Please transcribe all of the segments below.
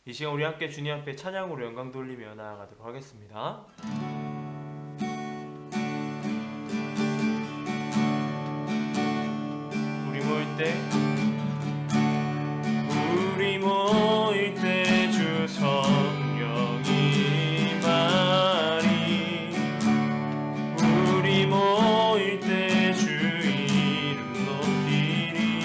이 시간 우리 함께 주님 앞에 찬양으로 영광 돌리며 나아가도록 하겠습니다. 우리 모일 때 주 성령이 말이 우리 모일 때 주 이름 높이리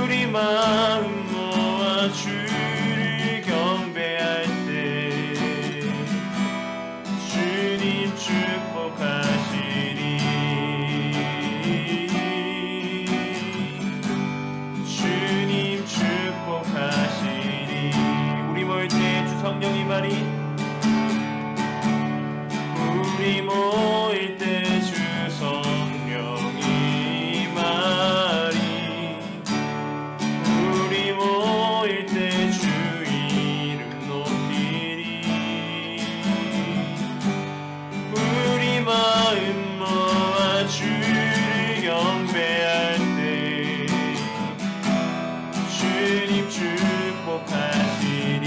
우리 마음 모아 주를 경배할 때 주님 축복하시리 주님 축복하시리 우리 모일 때 주 성령이 말이 우리 모일 때 주 성령이 말이 우리 모일 때 주 이름 높이리 우리 마음 모아 주를 경배할 때 주님 축복하시리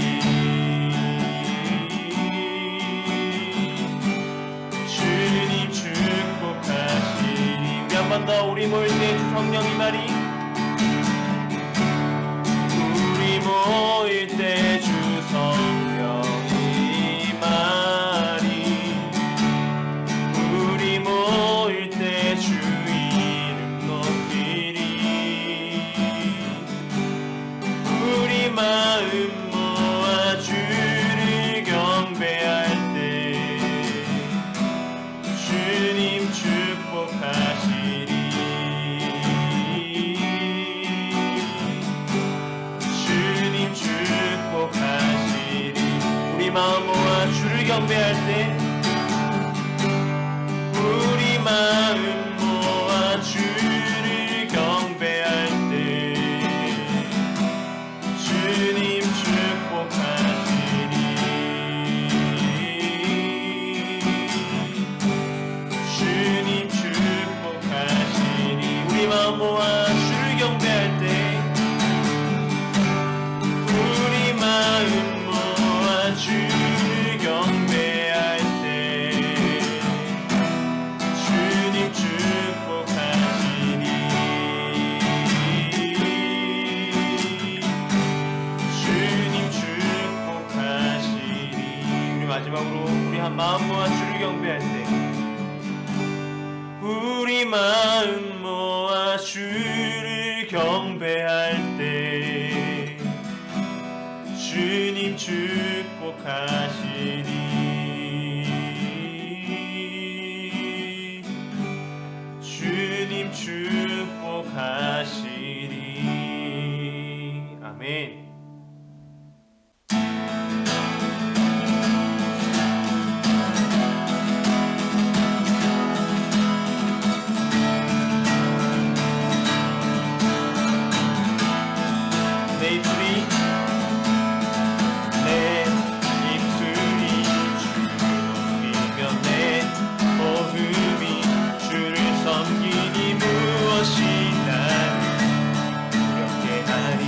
주님 축복하시리 우리 한 번 더 우리 모일 때 주 성령이 말이 우리 모일 때 주 성령이 말이 우리 모일 때 주 이름 높이리 우리 마음 모아 주를 경배할 때 주님 축복하시리 주님 축복하시리 우리 마음 모아 주를 경배할 때 우리 마음 모아 주를 경배할 때 주님 축복하시리 주님 축복하시리 우리 마음 모아 주를 경배할 때 우리 마음 모아 주를 경배할 때 주님 축복하시리 주님 축복하시리 우리 마지막으로 우리 한 마음 모아 주를 경배할 때 우리 마음 모아 주를 경배할 때 주님 축복하시리 주님 축복하시리 아멘. 내 입술이 주이며 내 호흡이 주를 섬기니 무엇이 나를 두렵게 하리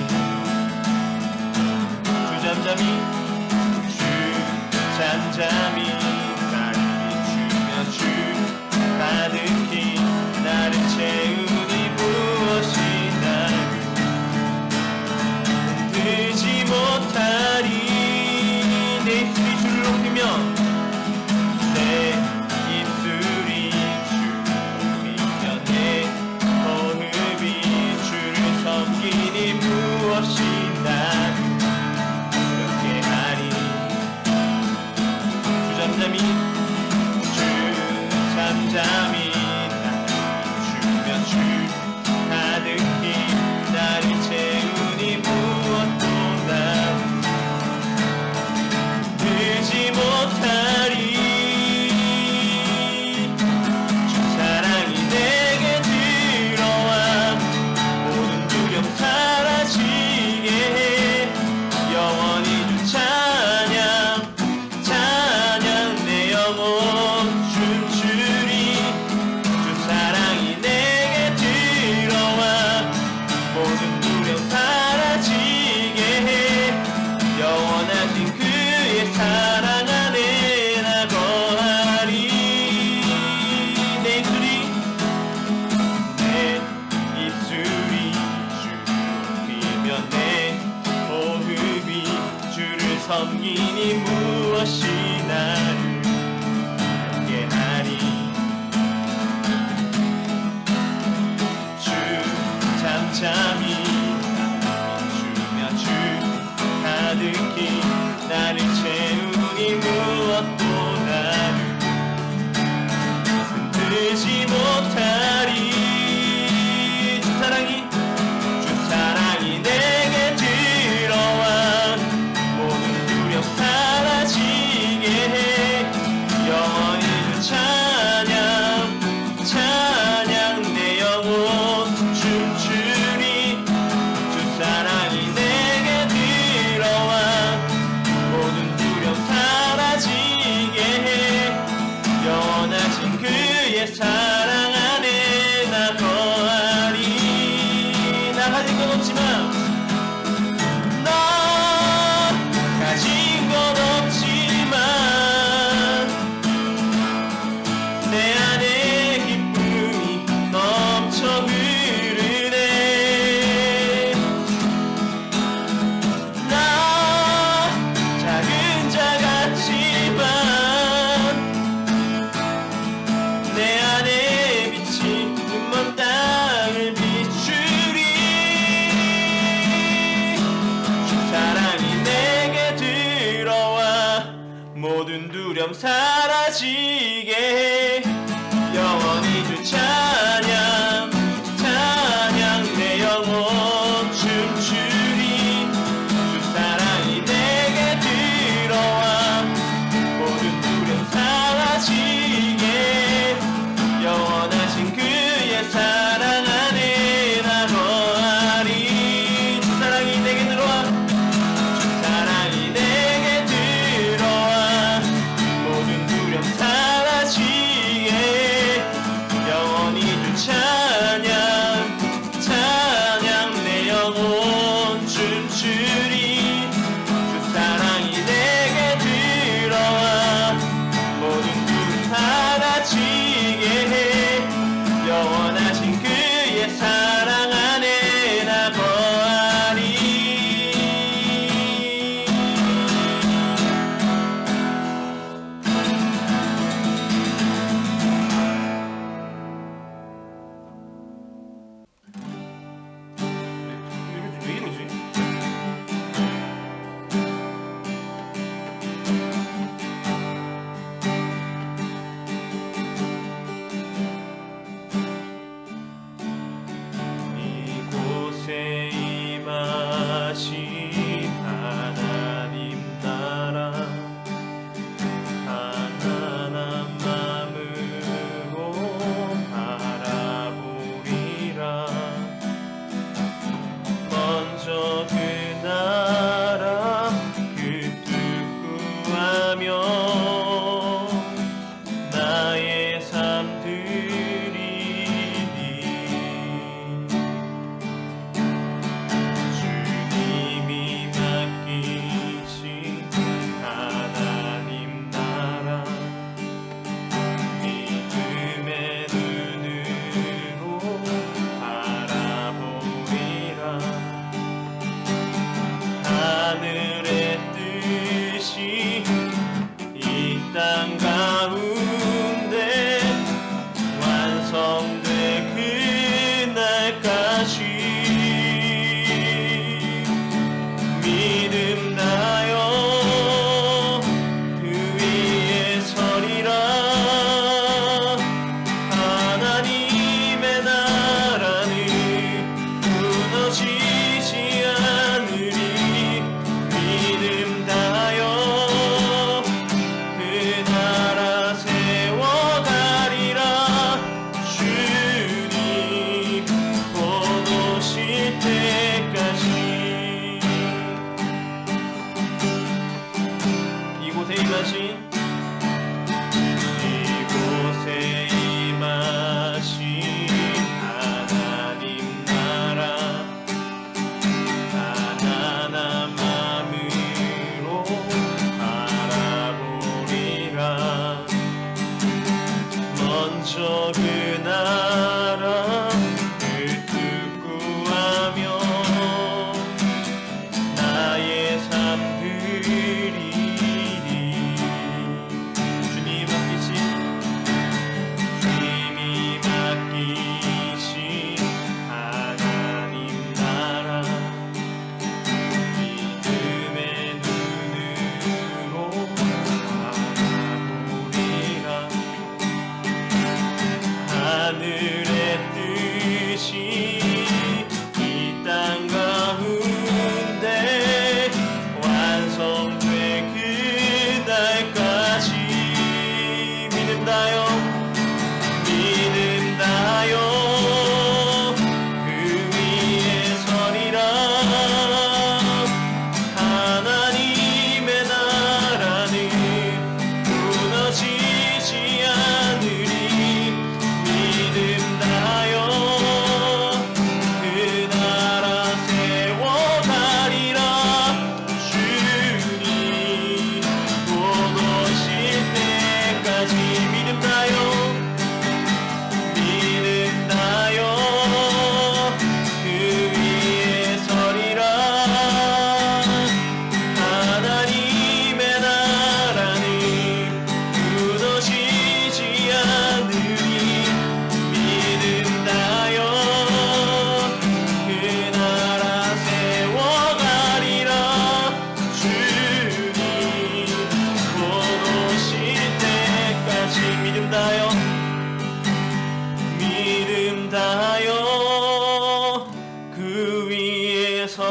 사라지게 영원히 주 찬양 찬양 내 영혼 춤추리 주 사랑이 내게 들어와 모든 두려움 사라지게 영원하신 그의 사랑 안에 나 거하리 주 사랑이 내게 들어와 주 사랑이 내게 들어와 모든 두려움 사라지게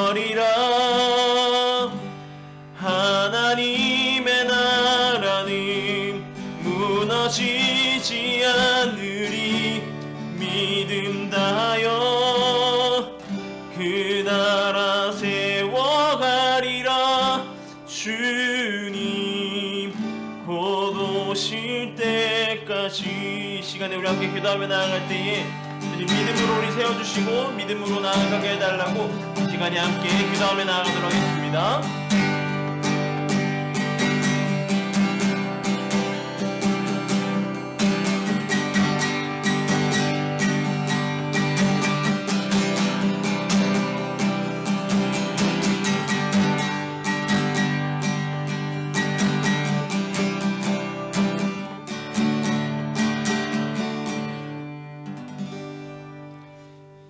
세워버리라. 하나님의 나라는 무너지지 않으리. 믿음 다하여 그 나라 세워가리라. 주님 곧 오실 때까지. 시간에 우리 함께 기도하며 나아갈 때에 주님 믿음으로 우리 세워주시고 믿음으로 나아가게 해달라고 시간에 함께 기도하며 나아가도록 하겠습니다.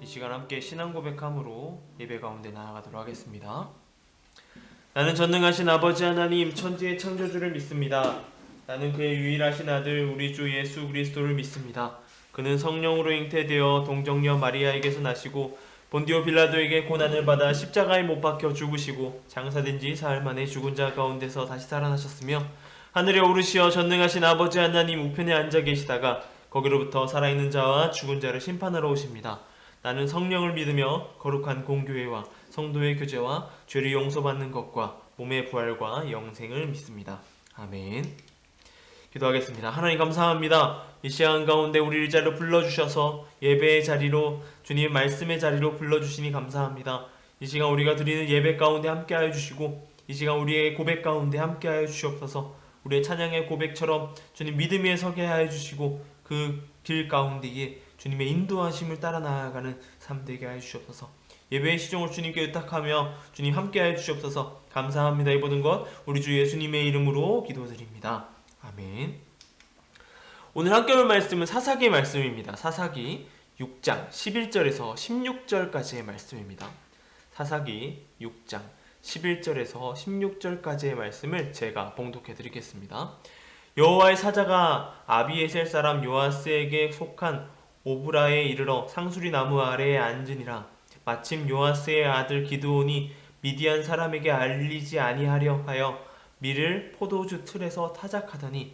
시간 함께 신앙 고백함으로 예배 가운데 나아가도록 하겠습니다. 나는 전능하신 아버지 하나님 천지의 창조주를 믿습니다. 나는 그의 유일하신 아들 우리 주 예수 그리스도를 믿습니다. 그는 성령으로 잉태되어 동정녀 마리아에게서 나시고 본디오 빌라도에게 고난을 받아 십자가에 못 박혀 죽으시고 장사된 지 사흘 만에 죽은 자 가운데서 다시 살아나셨으며 하늘에 오르시어 전능하신 아버지 하나님 우편에 앉아 계시다가 거기로부터 살아있는 자와 죽은 자를 심판하러 오십니다. 나는 성령을 믿으며 거룩한 공교회와 성도의 교제와 죄를 용서받는 것과 몸의 부활과 영생을 믿습니다. 아멘. 기도하겠습니다. 하나님 감사합니다. 이 시간 가운데 우리를 자리로 불러주셔서 예배의 자리로 주님의 말씀의 자리로 불러주시니 감사합니다. 이 시간 우리가 드리는 예배 가운데 함께하여 주시고 이 시간 우리의 고백 가운데 함께하여 주시옵소서. 우리의 찬양의 고백처럼 주님 믿음에 서게 하여 주시고 그 길 가운데에 주님의 인도하심을 따라 나아가는 삶 되게 하여 주시옵소서. 예배의 시종을 주님께 의탁하며 주님 함께 하여 주시옵소서. 감사합니다. 이 모든 것 우리 주 예수님의 이름으로 기도드립니다. 아멘. 오늘 함께 볼 말씀은 사사기의 말씀입니다. 사사기 6장 11절에서 16절까지의 말씀입니다. 사사기 6장 11절에서 16절까지의 말씀을 제가 봉독해 드리겠습니다. 여호와의 사자가 아비에셀 사람 요아스에게 속한 오브라에 이르러 상수리 나무 아래에 앉으니라. 마침 요아스의 아들 기드온이 미디안 사람에게 알리지 아니하려 하여 밀을 포도주 틀에서 타작하더니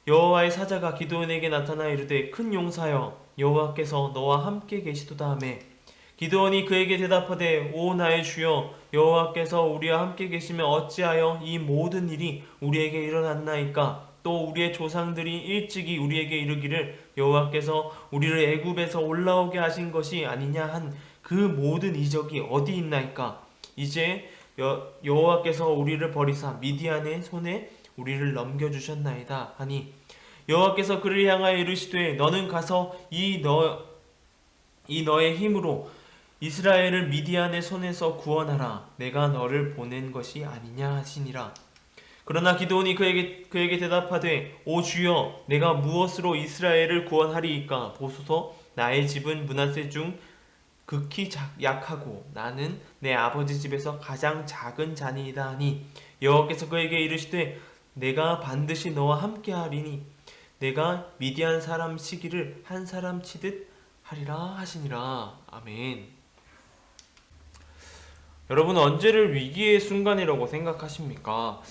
여호와의 사자가 기드온에게 나타나 이르되 큰 용사여 여호와께서 너와 함께 계시도다 하매 기드온이 그에게 대답하되 오 나의 주여 여호와께서 우리와 함께 계시면 어찌하여 이 모든 일이 우리에게 일어났나이까. 또 우리의 조상들이 일찍이 우리에게 이르기를 여호와께서 우리를 애굽에서 올라오게 하신 것이 아니냐 한 그 모든 이적이 어디 있나이까. 이제 여호와께서 우리를 버리사 미디안의 손에 우리를 넘겨주셨나이다 하니 여호와께서 그를 향하여 이르시되 너는 가서 이 너의 힘으로 이스라엘을 미디안의 손에서 구원하라. 내가 너를 보낸 것이 아니냐 하시니라. 그러나 기드온이 그에게 대답하되 오 주여 내가 무엇으로 이스라엘을 구원하리이까. 보소서 나의 집은 므낫세 중 극히 약하고 나는 내 아버지 집에서 가장 작은 자니이다 하니 여호와께서 그에게 이르시되 내가 반드시 너와 함께하리니 내가 미디안 사람 치기를 한 사람 치듯 하리라 하시니라. 아멘. 여러분은 언제를 위기의 순간이라고 생각하십니까?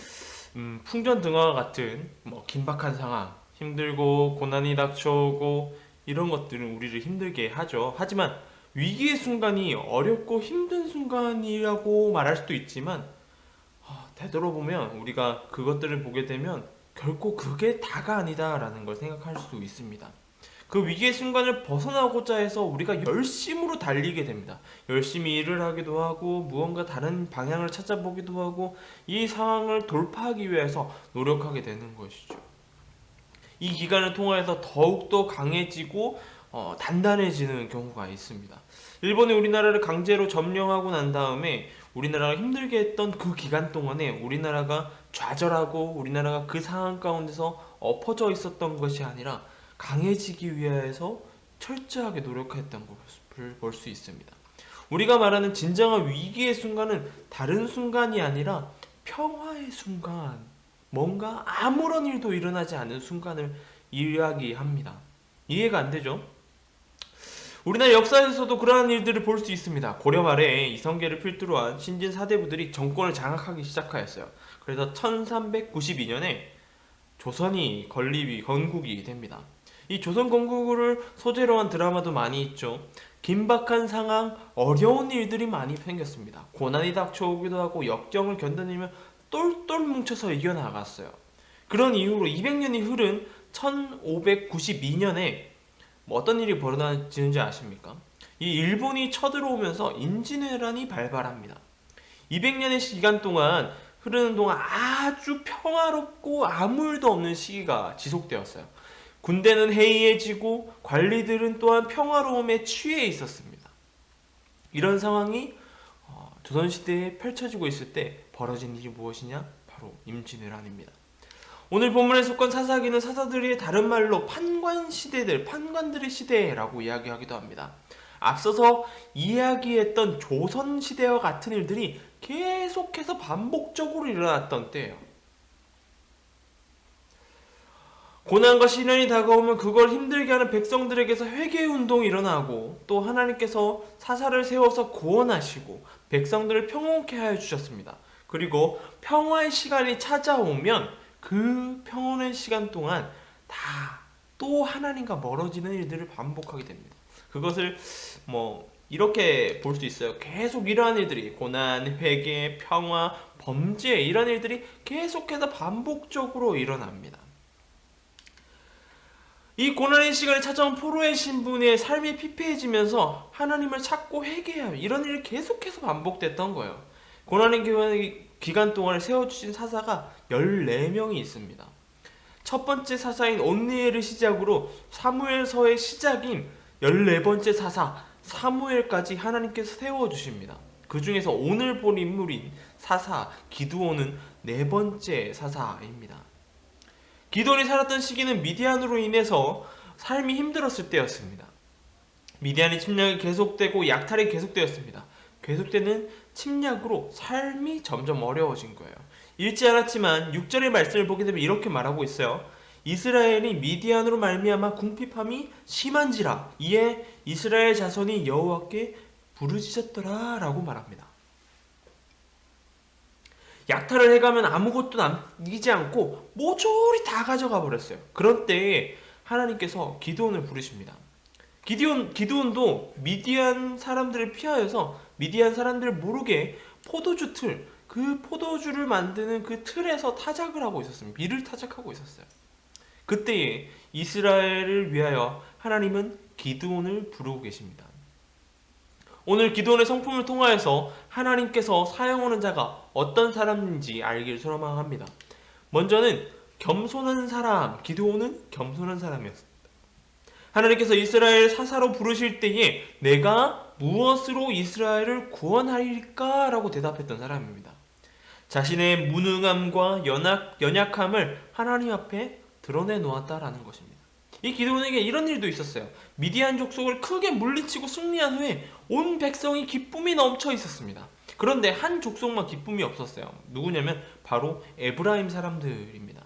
풍전등화와 같은 긴박한 상황, 힘들고 고난이 닥쳐오고 이런 것들은 우리를 힘들게 하죠. 하지만 위기의 순간이 어렵고 힘든 순간이라고 말할 수도 있지만 되돌아보면 우리가 그것들을 보게 되면 결코 그게 다가 아니다라는 걸 생각할 수 있습니다. 그 위기의 순간을 벗어나고자 해서 우리가 열심으로 달리게 됩니다. 열심히 일을 하기도 하고 무언가 다른 방향을 찾아보기도 하고 이 상황을 돌파하기 위해서 노력하게 되는 것이죠. 이 기간을 통해서 더욱더 강해지고 단단해지는 경우가 있습니다. 일본이 우리나라를 강제로 점령하고 난 다음에 우리나라가 힘들게 했던 그 기간 동안에 우리나라가 좌절하고 우리나라가 그 상황 가운데서 엎어져 있었던 것이 아니라 강해지기 위해서 철저하게 노력했던 것을 볼 수 있습니다. 우리가 말하는 진정한 위기의 순간은 다른 순간이 아니라 평화의 순간, 뭔가 아무런 일도 일어나지 않은 순간을 이야기합니다. 이해가 안 되죠? 우리나라 역사에서도 그러한 일들을 볼 수 있습니다. 고려 말에 이성계를 필두로 한 신진 사대부들이 정권을 장악하기 시작하였어요. 그래서 1392년에 조선이 건국이 됩니다. 이 조선 건국을 소재로 한 드라마도 많이 있죠. 긴박한 상황, 어려운 일들이 많이 생겼습니다. 고난이 닥쳐오기도 하고 역경을 견뎌내며 똘똘 뭉쳐서 이겨나갔어요. 그런 이후로 200년이 흐른 1592년에 어떤 일이 벌어지는지 아십니까? 이 일본이 쳐들어오면서 임진왜란이 발발합니다. 200년의 시간 동안 흐르는 동안 아주 평화롭고 아무 일도 없는 시기가 지속되었어요. 군대는 해이해지고 관리들은 또한 평화로움에 취해 있었습니다. 이런 상황이 조선시대에 펼쳐지고 있을 때 벌어진 일이 무엇이냐? 바로 임진왜란입니다. 오늘 본문에 속한 사사기는 사사들이 다른 말로 판관들의 시대라고 이야기하기도 합니다. 앞서서 이야기했던 조선시대와 같은 일들이 계속해서 반복적으로 일어났던 때예요. 고난과 시련이 다가오면 그걸 힘들게 하는 백성들에게서 회개운동이 일어나고 또 하나님께서 사사를 세워서 구원하시고 백성들을 평온케 하여 주셨습니다. 그리고 평화의 시간이 찾아오면 그 평온의 시간 동안 다 또 하나님과 멀어지는 일들을 반복하게 됩니다. 그것을 이렇게 볼 수 있어요. 계속 이러한 일들이 고난, 회개, 평화, 범죄 이런 일들이 계속해서 반복적으로 일어납니다. 이 고난의 시간에 찾아온 포로의 신분의 삶이 피폐해지면서 하나님을 찾고 회개해요. 이런 일이 계속해서 반복됐던 거예요. 고난의 기간 동안에 세워주신 사사가 14명이 있습니다. 첫 번째 사사인 온니엘을 시작으로 사무엘서의 시작인 14번째 사사 사무엘까지 하나님께서 세워주십니다. 그 중에서 오늘 본 인물인 사사 기드온은 4번째 사사입니다. 기드온이 살았던 시기는 미디안으로 인해서 삶이 힘들었을 때였습니다. 미디안의 침략이 계속되고 약탈이 계속되었습니다. 계속되는 침략으로 삶이 점점 어려워진 거예요. 읽지 않았지만 6절의 말씀을 보게 되면 이렇게 말하고 있어요. 이스라엘이 미디안으로 말미암아 궁핍함이 심한지라 이에 이스라엘 자손이 여호와께 부르짖었더라 라고 말합니다. 약탈을 해가면 아무것도 남기지 않고 모조리 다 가져가 버렸어요. 그런 때에 하나님께서 기드온을 부르십니다. 기드온도 미디안 사람들을 피하여서 미디안 사람들을 모르게 그 포도주를 만드는 그 틀에서 타작을 하고 있었습니다. 밀을 타작하고 있었어요. 그때에 이스라엘을 위하여 하나님은 기드온을 부르고 계십니다. 오늘 기드온의 성품을 통하여서 하나님께서 사용하는 자가 어떤 사람인지 알기를 소망합니다. 먼저는 겸손한 사람, 기드온은 겸손한 사람이었습니다. 하나님께서 이스라엘 사사로 부르실 때에 내가 무엇으로 이스라엘을 구원하리까? 라고 대답했던 사람입니다. 자신의 무능함과 연약함을 하나님 앞에 드러내놓았다라는 것입니다. 이 기드온에게 이런 일도 있었어요. 미디안 족속을 크게 물리치고 승리한 후에 온 백성이 기쁨이 넘쳐 있었습니다. 그런데 한 족속만 기쁨이 없었어요. 누구냐면 바로 에브라임 사람들입니다.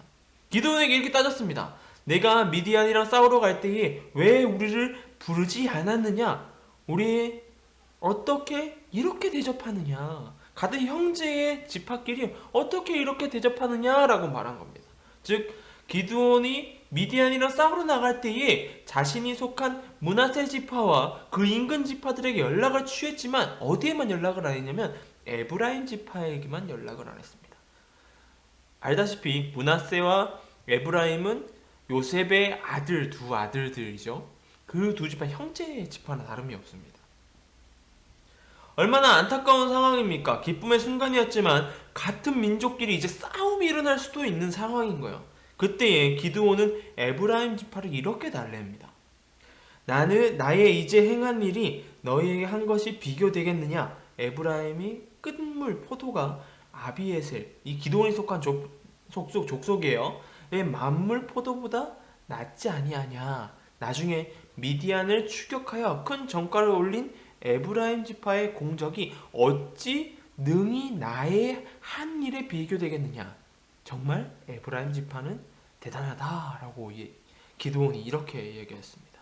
기드온에게 이렇게 따졌습니다. 내가 미디안이랑 싸우러 갈 때에 왜 우리를 부르지 않았느냐? 우리 어떻게 이렇게 대접하느냐? 같은 형제의 집합끼리 어떻게 이렇게 대접하느냐라고 말한 겁니다. 즉 기드온이 미디안이랑 싸우러 나갈 때에 자신이 속한 므낫세 지파와 그 인근 지파들에게 연락을 취했지만 어디에만 연락을 안 했냐면 에브라임 지파에게만 연락을 안 했습니다. 알다시피 므낫세와 에브라임은 요셉의 두 아들들이죠. 그 두 지파 형제 지파나 다름이 없습니다. 얼마나 안타까운 상황입니까? 기쁨의 순간이었지만 같은 민족끼리 이제 싸움이 일어날 수도 있는 상황인 거예요. 그때에 기드온은 에브라임 지파를 이렇게 달랩니다. 나의 이제 행한 일이 너희에게 한 것이 비교되겠느냐? 에브라임이 끝물 포도가 아비에셀, 이 기드온이 속한 족속이에요. 내 만물 포도보다 낫지 아니하냐? 나중에 미디안을 추격하여 큰 전과를 올린 에브라임 지파의 공적이 어찌 능히 나의 한 일에 비교되겠느냐? 정말 에브라임 지파는 대단하다라고 기드온이 이렇게 얘기했습니다.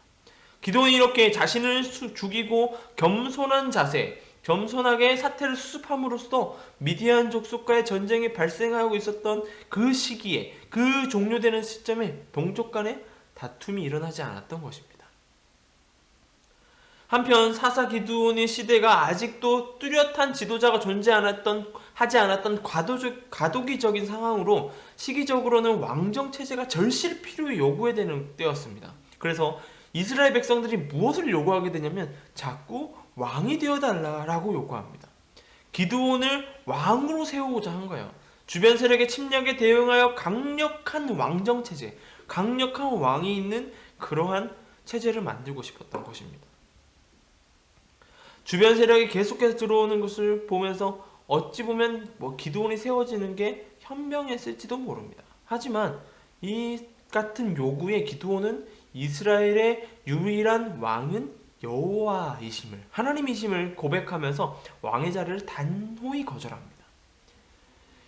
기도원이 이렇게 자신을 죽이고 겸손한 자세, 겸손하게 사태를 수습함으로써 미디안 족속과의 전쟁이 발생하고 있었던 그 시기에, 그 종료되는 시점에 동족 간의 다툼이 일어나지 않았던 것입니다. 한편 사사 기드온의 시대가 아직도 뚜렷한 지도자가 하지 않았던 과도기적인 상황으로 시기적으로는 왕정 체제가 절실 필요에 요구되는 때였습니다. 그래서 이스라엘 백성들이 무엇을 요구하게 되냐면 자꾸 왕이 되어달라라고 요구합니다. 기드온을 왕으로 세우고자 한 거예요. 주변 세력의 침략에 대응하여 강력한 왕정 체제, 강력한 왕이 있는 그러한 체제를 만들고 싶었던 것입니다. 주변 세력이 계속해서 들어오는 것을 보면서 어찌 보면 기드온이 세워지는 게 현명했을지도 모릅니다. 하지만 이 같은 요구에 기드온은 이스라엘의 유일한 왕은 여호와이심을, 하나님이심을 고백하면서 왕의 자리를 단호히 거절합니다.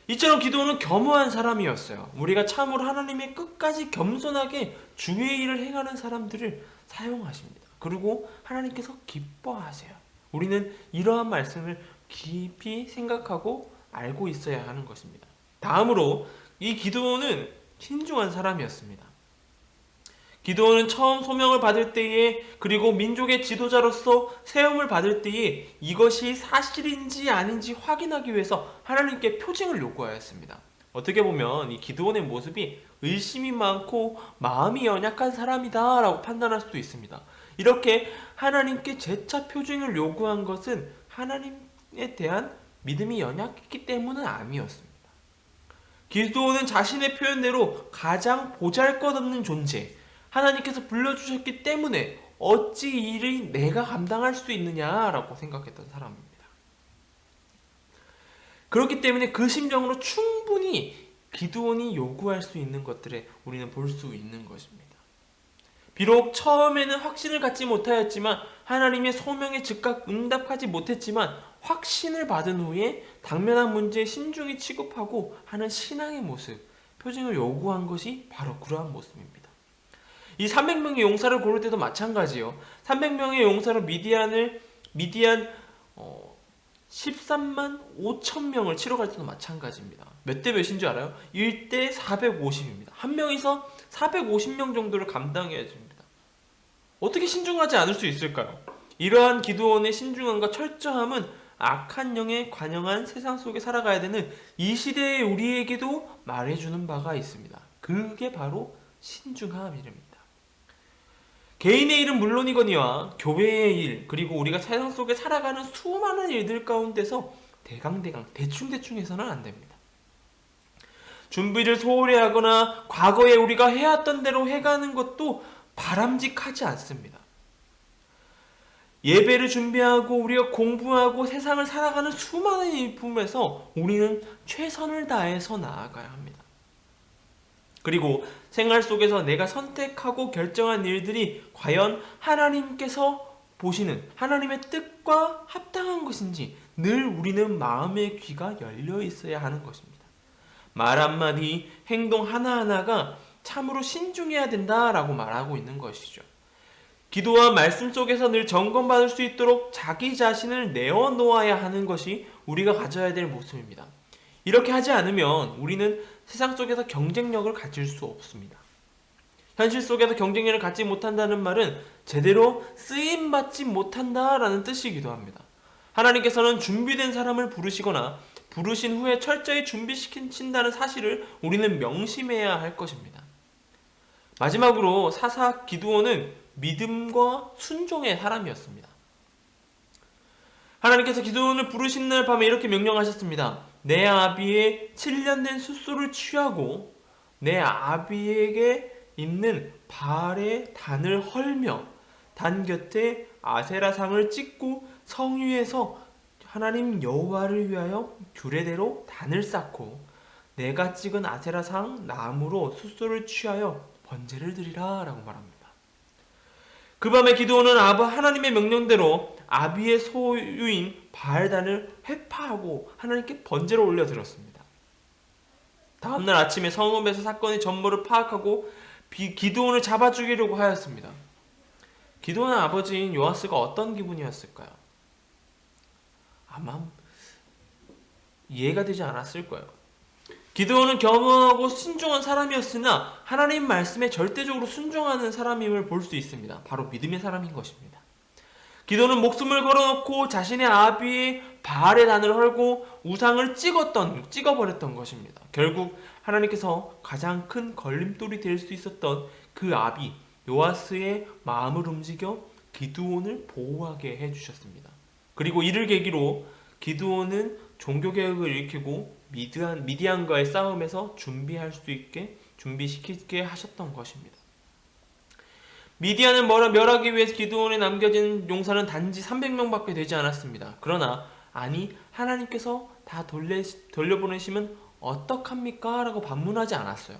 이처럼 기드온은 겸허한 사람이었어요. 우리가 참으로 하나님의 끝까지 겸손하게 주의 일을 행하는 사람들을 사용하십니다. 그리고 하나님께서 기뻐하세요. 우리는 이러한 말씀을 깊이 생각하고 알고 있어야 하는 것입니다. 다음으로 이 기드온은 신중한 사람이었습니다. 기드온은 처음 소명을 받을 때에, 그리고 민족의 지도자로서 세움을 받을 때에 이것이 사실인지 아닌지 확인하기 위해서 하나님께 표징을 요구하였습니다. 어떻게 보면 이 기드온의 모습이 의심이 많고 마음이 연약한 사람이다 라고 판단할 수도 있습니다. 이렇게 하나님께 재차 표징을 요구한 것은 하나님에 대한 믿음이 연약했기 때문은 아니었습니다. 기드온은 자신의 표현대로 가장 보잘것없는 존재, 하나님께서 불러주셨기 때문에 어찌 이 일을 내가 감당할 수 있느냐라고 생각했던 사람입니다. 그렇기 때문에 그 심정으로 충분히 기드온이 요구할 수 있는 것들에 우리는 볼 수 있는 것입니다. 비록 처음에는 확신을 갖지 못하였지만, 하나님의 소명에 즉각 응답하지 못했지만 확신을 받은 후에 당면한 문제에 신중히 취급하고 하는 신앙의 모습, 표징을 요구한 것이 바로 그러한 모습입니다. 이 300명의 용사를 고를 때도 마찬가지요. 300명의 용사로 미디안 13만 5천 명을 치러 갈 때도 마찬가지입니다. 몇 대 몇인 줄 알아요? 1대 450입니다. 한 명이서 450명 정도를 감당해야 됩니다. 어떻게 신중하지 않을 수 있을까요? 이러한 기드온의 신중함과 철저함은 악한 영에 관영한 세상 속에 살아가야 되는 이 시대의 우리에게도 말해주는 바가 있습니다. 그게 바로 신중함입니다. 개인의 일은 물론이거니와 교회의 일, 그리고 우리가 세상 속에 살아가는 수많은 일들 가운데서 대충 해서는 안 됩니다. 준비를 소홀히 하거나 과거에 우리가 해왔던 대로 해가는 것도 바람직하지 않습니다. 예배를 준비하고 우리가 공부하고 세상을 살아가는 수많은 일품에서 우리는 최선을 다해서 나아가야 합니다. 그리고 생활 속에서 내가 선택하고 결정한 일들이 과연 하나님께서 보시는 하나님의 뜻과 합당한 것인지 늘 우리는 마음의 귀가 열려 있어야 하는 것입니다. 말 한마디, 행동 하나하나가 참으로 신중해야 된다라고 말하고 있는 것이죠. 기도와 말씀 속에서 늘 점검받을 수 있도록 자기 자신을 내어놓아야 하는 것이 우리가 가져야 될 모습입니다. 이렇게 하지 않으면 우리는 세상 속에서 경쟁력을 가질 수 없습니다. 현실 속에서 경쟁력을 갖지 못한다는 말은 제대로 쓰임받지 못한다라는 뜻이기도 합니다. 하나님께서는 준비된 사람을 부르시거나 부르신 후에 철저히 준비시킨다는 사실을 우리는 명심해야 할 것입니다. 마지막으로 사사 기드온은 믿음과 순종의 사람이었습니다. 하나님께서 기드온을 부르신 날 밤에 이렇게 명령하셨습니다. 내 아비의 7년 된 숫소를 취하고 내 아비에게 있는 발의 단을 헐며 단 곁에 아세라상을 찍고 성 위에서 하나님 여호와를 위하여 규례대로 단을 쌓고 내가 찍은 아세라상 나무로 숫소를 취하여 번제를 드리라 라고 말합니다. 그 밤에 기드온은 하나님의 명령대로 아비의 소유인 바알단을 회파하고 하나님께 번제를 올려드렸습니다. 다음날 아침에 성읍에서 사건의 전모를 파악하고 기드온을 잡아 죽이려고 하였습니다. 기드온의 아버지인 요아스가 어떤 기분이었을까요? 아마 이해가 되지 않았을 거예요. 기드온은 겸허하고 순종한 사람이었으나 하나님 말씀에 절대적으로 순종하는 사람임을 볼 수 있습니다. 바로 믿음의 사람인 것입니다. 기드온은 목숨을 걸어놓고 자신의 아비의 바알의 단을 헐고 우상을 찍어버렸던 것입니다. 결국 하나님께서 가장 큰 걸림돌이 될 수 있었던 그 아비 요아스의 마음을 움직여 기드온을 보호하게 해주셨습니다. 그리고 이를 계기로 기드온은 종교개혁을 일으키고 미디안과의 싸움에서 준비시키게 하셨던 것입니다. 미디안을 멸하기 위해서 기드온에 남겨진 용사는 단지 300명밖에 되지 않았습니다. 그러나 하나님께서 다 돌려보내시면 어떡합니까? 라고 반문하지 않았어요.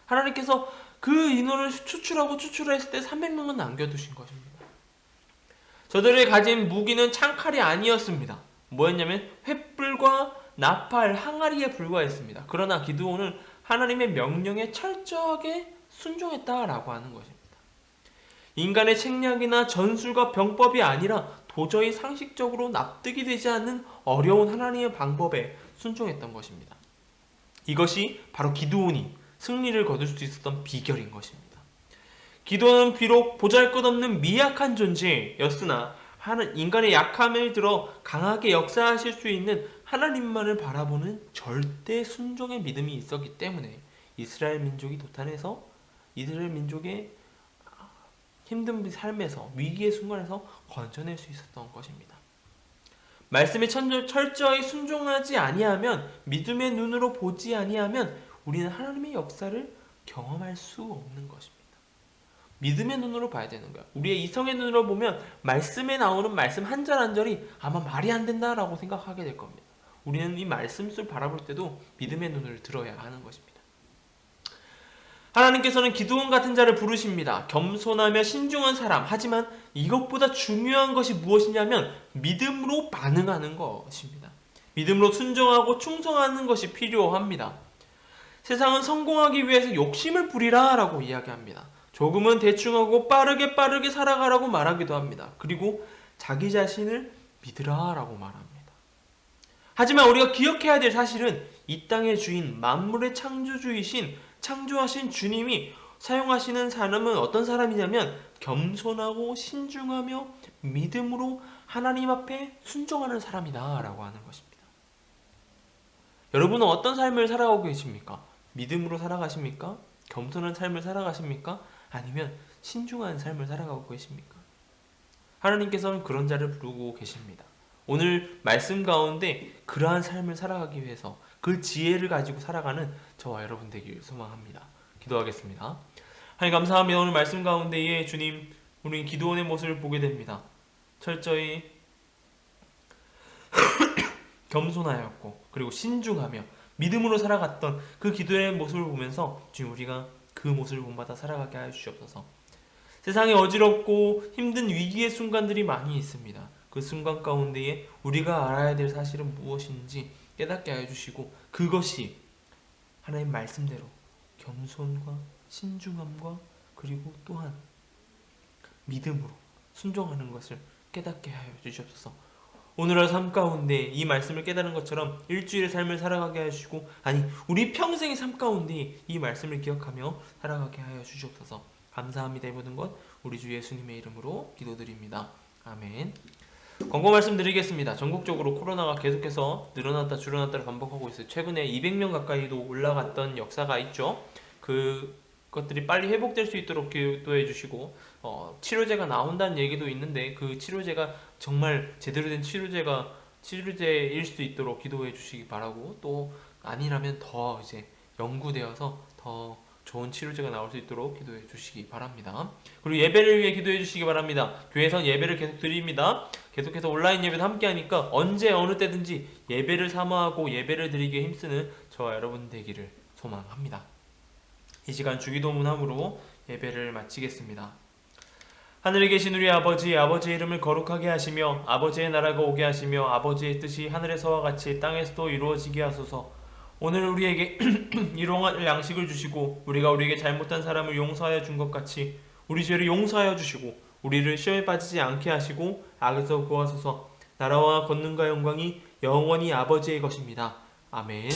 하나님께서 그 인원을 추출했을 때 300명은 남겨두신 것입니다. 저들이 가진 무기는 창칼이 아니었습니다. 뭐였냐면 횃불과 나팔, 항아리에 불과했습니다. 그러나 기드온은 하나님의 명령에 철저하게 순종했다라고 하는 것입니다. 인간의 책략이나 전술과 병법이 아니라 도저히 상식적으로 납득이 되지 않는 어려운 하나님의 방법에 순종했던 것입니다. 이것이 바로 기드온이 승리를 거둘 수 있었던 비결인 것입니다. 기드온은 비록 보잘것없는 미약한 존재였으나 인간의 약함을 들어 강하게 역사하실 수 있는 하나님만을 바라보는 절대 순종의 믿음이 있었기 때문에 이스라엘 민족이 도탄해서 이스라엘 민족의 힘든 삶에서 위기의 순간에서 건져낼 수 있었던 것입니다. 말씀에 철저히 순종하지 아니하면 믿음의 눈으로 보지 아니하면 우리는 하나님의 역사를 경험할 수 없는 것입니다. 믿음의 눈으로 봐야 되는 거야. 우리의 이성의 눈으로 보면 말씀에 나오는 말씀 한 절 한 절이 아마 말이 안 된다라고 생각하게 될 겁니다. 우리는 이 말씀을 바라볼 때도 믿음의 눈을 들어야 하는 것입니다. 하나님께서는 기드온 같은 자를 부르십니다. 겸손하며 신중한 사람. 하지만 이것보다 중요한 것이 무엇이냐면 믿음으로 반응하는 것입니다. 믿음으로 순종하고 충성하는 것이 필요합니다. 세상은 성공하기 위해서 욕심을 부리라 라고 이야기합니다. 조금은 대충하고 빠르게 살아가라고 말하기도 합니다. 그리고 자기 자신을 믿으라 라고 말합니다. 하지만 우리가 기억해야 될 사실은 이 땅의 주인, 만물의 창조하신 주님이 사용하시는 사람은 어떤 사람이냐면 겸손하고 신중하며 믿음으로 하나님 앞에 순종하는 사람이다 라고 하는 것입니다. 여러분은 어떤 삶을 살아가고 계십니까? 믿음으로 살아가십니까? 겸손한 삶을 살아가십니까? 아니면 신중한 삶을 살아가고 계십니까? 하나님께서는 그런 자를 부르고 계십니다. 오늘 말씀 가운데 그러한 삶을 살아가기 위해서 그 지혜를 가지고 살아가는 저와 여러분 되기를 소망합니다. 기도하겠습니다. 하나님 감사합니다. 오늘 말씀 가운데에 주님, 우리 기드온의 모습을 보게 됩니다. 철저히 겸손하였고 그리고 신중하며 믿음으로 살아갔던 그 기드온의 모습을 보면서 주님, 우리가 그 모습을 본받아 살아가게 하여 주시옵소서. 세상에 어지럽고 힘든 위기의 순간들이 많이 있습니다. 그 순간 가운데에 우리가 알아야 될 사실은 무엇인지 깨닫게 하여 주시고 그것이 하나님 말씀대로 겸손과 신중함과 그리고 또한 믿음으로 순종하는 것을 깨닫게 하여 주시옵소서. 오늘의 삶 가운데 이 말씀을 깨달은 것처럼 일주일의 삶을 살아가게 하여 주시고 우리 평생의 삶 가운데 이 말씀을 기억하며 살아가게 하여 주시옵소서. 감사합니다. 이 모든 것 우리 주 예수님의 이름으로 기도드립니다. 아멘. 권고 말씀드리겠습니다. 전국적으로 코로나가 계속해서 늘어났다 줄어났다를 반복하고 있어요. 최근에 200명 가까이도 올라갔던 역사가 있죠. 그것들이 빨리 회복될 수 있도록 기도해 주시고 치료제가 나온다는 얘기도 있는데 그 치료제가 정말 제대로 된 치료제일 수 있도록 기도해 주시기 바라고, 또 아니라면 더 이제 연구되어서 더 좋은 치료제가 나올 수 있도록 기도해 주시기 바랍니다. 그리고 예배를 위해 기도해 주시기 바랍니다. 교회에선 예배를 계속 드립니다. 계속해서 온라인 예배도 함께 하니까 언제 어느 때든지 예배를 사모하고 예배를 드리기에 힘쓰는 저와 여러분 되기를 소망합니다. 이 시간 주기도문함으로 예배를 마치겠습니다. 하늘에 계신 우리 아버지, 아버지의 이름을 거룩하게 하시며 아버지의 나라가 오게 하시며 아버지의 뜻이 하늘에서와 같이 땅에서도 이루어지게 하소서. 오늘 우리에게 일용할 양식을 주시고 우리가 우리에게 잘못한 사람을 용서하여 준 것 같이 우리 죄를 용서하여 주시고 우리를 시험에 빠지지 않게 하시고 악에서 구하소서. 나라와 권능과 영광이 영원히 아버지의 것입니다. 아멘.